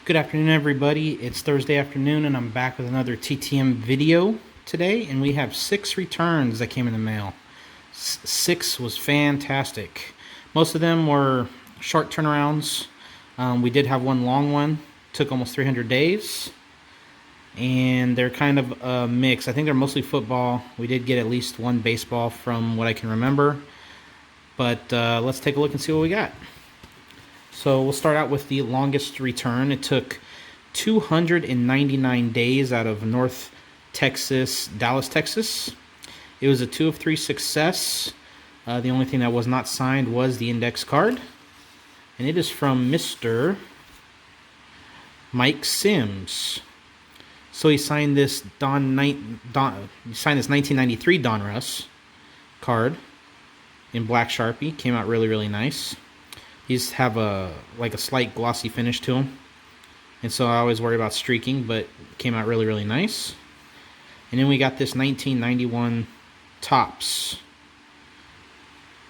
Good afternoon, everybody. It's Thursday afternoon, and I'm back with another TTM video today, and we have 6 returns that came in the mail. 6 was fantastic. Most of them were short turnarounds. We did have one long one, took almost 300 days, and they're kind of a mix. I think they're mostly football. We did get at least one baseball from what I can remember, but let's take a look and see what we got. So we'll start out with the longest return. It took 299 days out of North Texas, Dallas, Texas. It was a 2 of 3 success. The only thing that was not signed was the index card. And it is from Mr. Mike Sims. So he signed this he signed this 1993 Donruss card in black Sharpie. Came out really, really nice. These have a slight glossy finish to them, and so I always worry about streaking, but it came out really, really nice. And then we got this 1991 Topps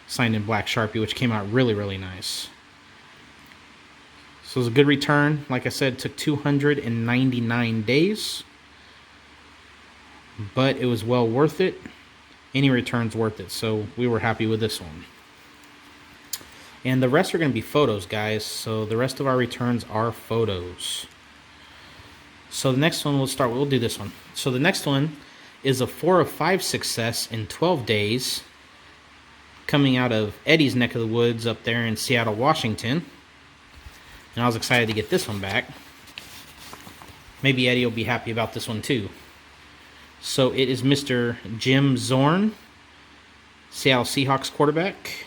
signed in black Sharpie, which came out really, really nice. So it was a good return. Like I said, it took 299 days, but it was well worth it. Any return's worth it, so we were happy with this one. And the rest are going to be photos, guys. So the rest of our returns are photos. So the next one we'll do this one. So the next one is a 4 of 5 success in 12 days, coming out of Eddie's neck of the woods up there in Seattle, Washington. And I was excited to get this one back. Maybe Eddie will be happy about this one too. So it is Mr. Jim Zorn, Seattle Seahawks quarterback.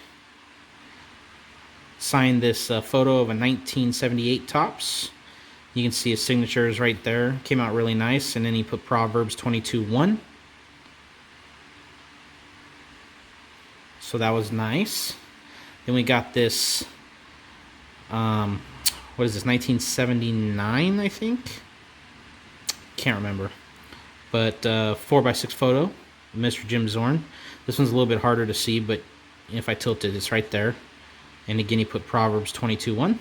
Signed this photo of a 1978 Topps. You can see his signature is right there. Came out really nice. And then he put Proverbs 22:1. So that was nice. Then we got this, what is this, 1979, I think? Can't remember. But 4x6 photo of Mr. Jim Zorn. This one's a little bit harder to see, but if I tilt it, it's right there. And again, he put Proverbs 22:1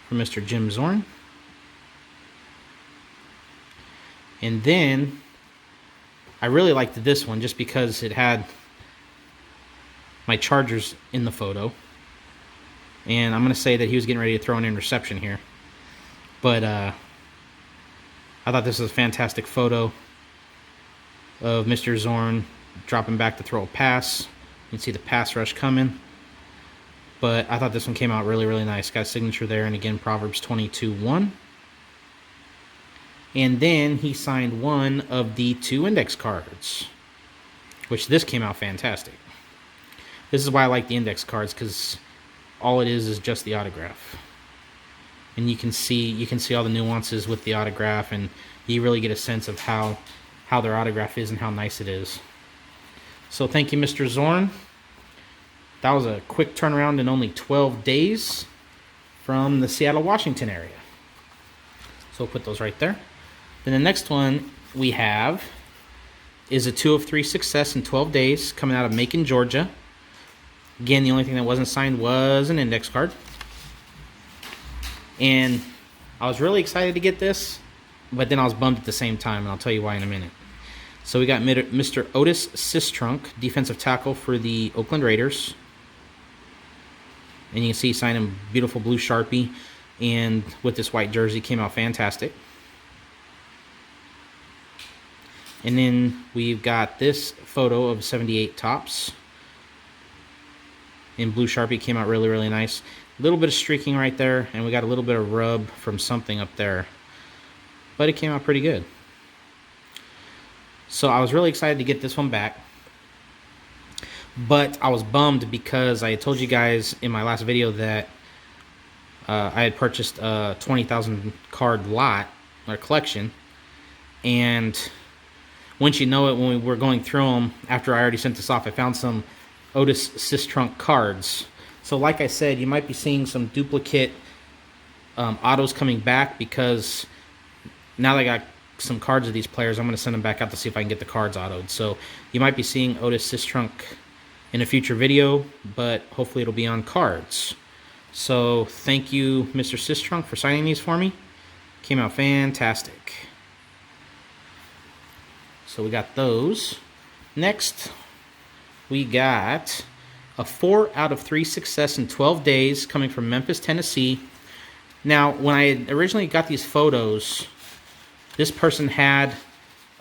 for Mr. Jim Zorn. And then I really liked this one just because it had my Chargers in the photo. And I'm going to say that he was getting ready to throw an interception here. But I thought this was a fantastic photo of Mr. Zorn dropping back to throw a pass. You can see the pass rush coming. But I thought this one came out really, really nice. Got a signature there, and again, Proverbs 22:1. And then he signed one of the 2 index cards, which this came out fantastic. This is why I like the index cards, because all it is just the autograph. And you can see all the nuances with the autograph, and you really get a sense of how their autograph is and how nice it is. So thank you, Mr. Zorn. That was a quick turnaround in only 12 days from the Seattle, Washington area. So we'll put those right there. Then the next one we have is a 2 of 3 success in 12 days coming out of Macon, Georgia. Again, the only thing that wasn't signed was an index card. And I was really excited to get this, but then I was bummed at the same time, and I'll tell you why in a minute. So we got Mr. Otis Sistrunk, defensive tackle for the Oakland Raiders. And you can see he signed him beautiful blue Sharpie, and with this white jersey, came out fantastic. And then we've got this photo of 78 Topps in blue Sharpie. Came out really, really nice. A little bit of streaking right there, and we got a little bit of rub from something up there. But it came out pretty good. So I was really excited to get this one back. But I was bummed because I told you guys in my last video that I had purchased a 20,000 card lot or collection. And once you know it, when we were going through them, after I already sent this off, I found some Otis Sistrunk cards. So like I said, you might be seeing some duplicate autos coming back, because now that I got some cards of these players, I'm going to send them back out to see if I can get the cards autoed. So you might be seeing Otis Sistrunk in a future video, but hopefully it'll be on cards. So thank you, Mr. Sistrunk, for signing these for me. Came out fantastic. So we got those. Next, we got a 4 out of 3 success in 12 days coming from Memphis, Tennessee. Now, when I originally got these photos, this person had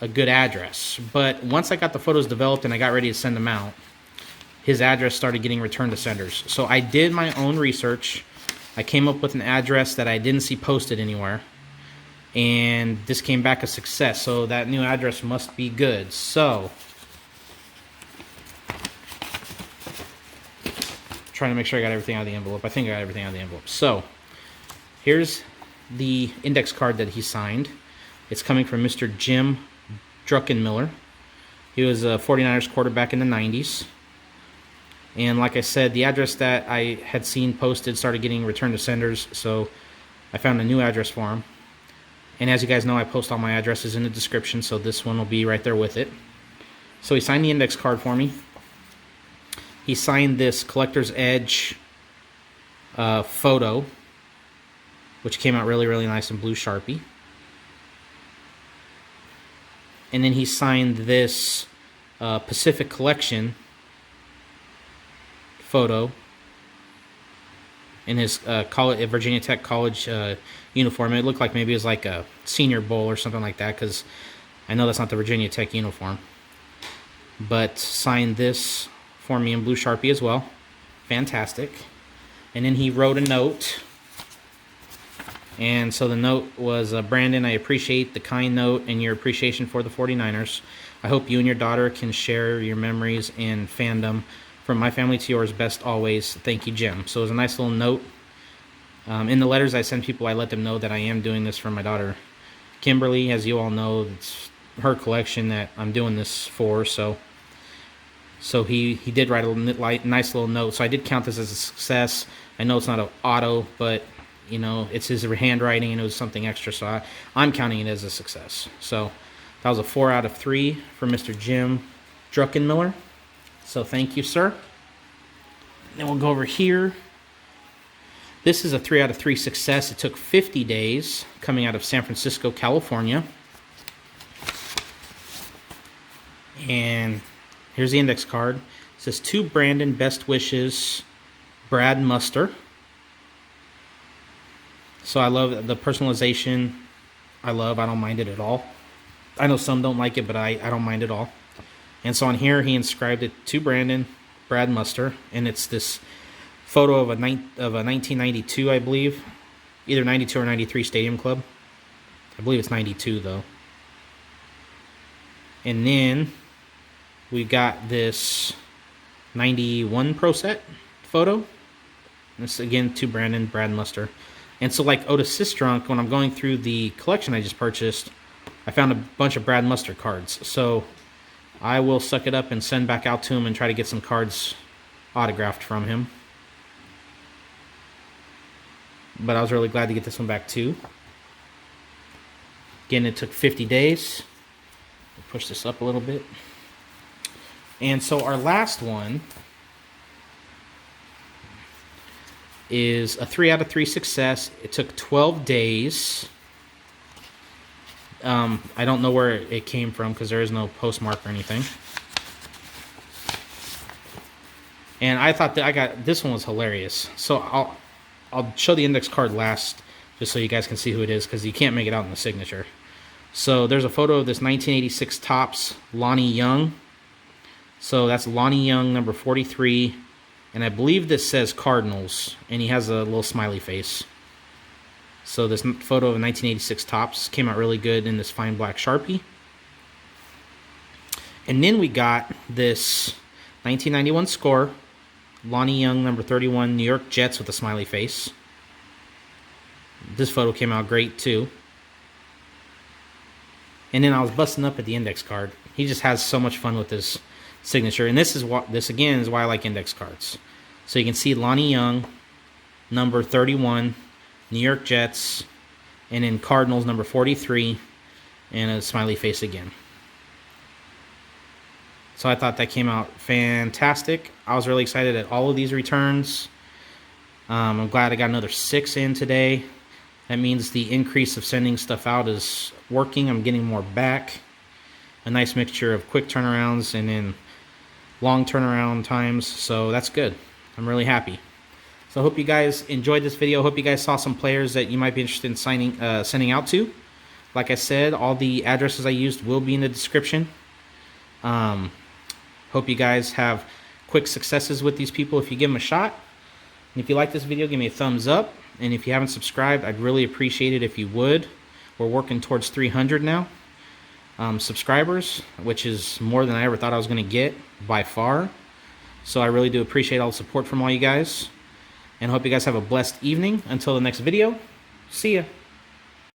a good address. But once I got the photos developed and I got ready to send them out, his address started getting returned to senders. So I did my own research. I came up with an address that I didn't see posted anywhere. And this came back a success. So that new address must be good. So, trying to make sure I got everything out of the envelope. I think I got everything out of the envelope. So, here's the index card that he signed. It's coming from Mr. Jim Druckenmiller. He was a 49ers quarterback in the 90s. And like I said, the address that I had seen posted started getting returned to senders, so I found a new address for him. And as you guys know, I post all my addresses in the description, so this one will be right there with it. So he signed the index card for me. He signed this Collector's Edge photo, which came out really, really nice in blue Sharpie. And then he signed this Pacific Collection photo in his Virginia Tech college uniform. It looked like maybe it was like a Senior Bowl or something like that, because I know that's not the Virginia Tech uniform. But signed this for me in blue Sharpie as well. Fantastic. And then he wrote a note. And so the note was, Brandon, I appreciate the kind note and your appreciation for the 49ers. I hope you and your daughter can share your memories and fandom. From my family to yours, best always. Thank you, Jim. So it was a nice little note. In the letters I send people, I let them know that I am doing this for my daughter, Kimberly. As you all know, it's her collection that I'm doing this for. So he did write a nice little note. So I did count this as a success. I know it's not an auto, but you know, it's his handwriting and it was something extra. So I'm counting it as a success. So that was a 4 out of 3 for Mr. Jim Druckenmiller. So thank you, sir. Then we'll go over here. This is a 3 out of 3 success. It took 50 days coming out of San Francisco, California. And here's the index card. It says, to Brandon, best wishes, Brad Muster. So I love the personalization. I don't mind it at all. I know some don't like it, but I don't mind it all. And so on here, he inscribed it to Brandon, Brad Muster, and it's this photo of a 1992, I believe, either 92 or 93 Stadium Club. I believe it's 92 though. And then we got this 91 Pro Set photo. This again to Brandon, Brad Muster. And so like Otis Sistrunk, when I'm going through the collection I just purchased, I found a bunch of Brad Muster cards. So I will suck it up and send back out to him and try to get some cards autographed from him. But I was really glad to get this one back too. Again, it took 50 days. I'll push this up a little bit. And so our last one is a 3 out of 3 success. It took 12 days. I don't know where it came from because there is no postmark or anything. And I thought that this one was hilarious. So I'll show the index card last just so you guys can see who it is because you can't make it out in the signature. So there's a photo of this 1986 Topps Lonnie Young. So that's Lonnie Young, number 43. And I believe this says Cardinals. And he has a little smiley face. So this photo of 1986 Topps came out really good in this fine black Sharpie. And then we got this 1991 score, Lonnie Young, number 31, New York Jets with a smiley face. This photo came out great too. And then I was busting up at the index card. He just has so much fun with his signature. And this again is why I like index cards. So you can see Lonnie Young, number 31, New York Jets, and then Cardinals, number 43, and a smiley face again. So I thought that came out fantastic. I was really excited at all of these returns. I'm glad I got another 6 in today. That means the increase of sending stuff out is working. I'm getting more back. A nice mixture of quick turnarounds and then long turnaround times. So that's good. I'm really happy. So I hope you guys enjoyed this video. Hope you guys saw some players that you might be interested in sending out to. Like I said, all the addresses I used will be in the description. Hope you guys have quick successes with these people if you give them a shot. And if you like this video, give me a thumbs up. And if you haven't subscribed, I'd really appreciate it if you would. We're working towards 300 now subscribers, which is more than I ever thought I was going to get by far. So I really do appreciate all the support from all you guys. And hope you guys have a blessed evening. Until the next video, see ya.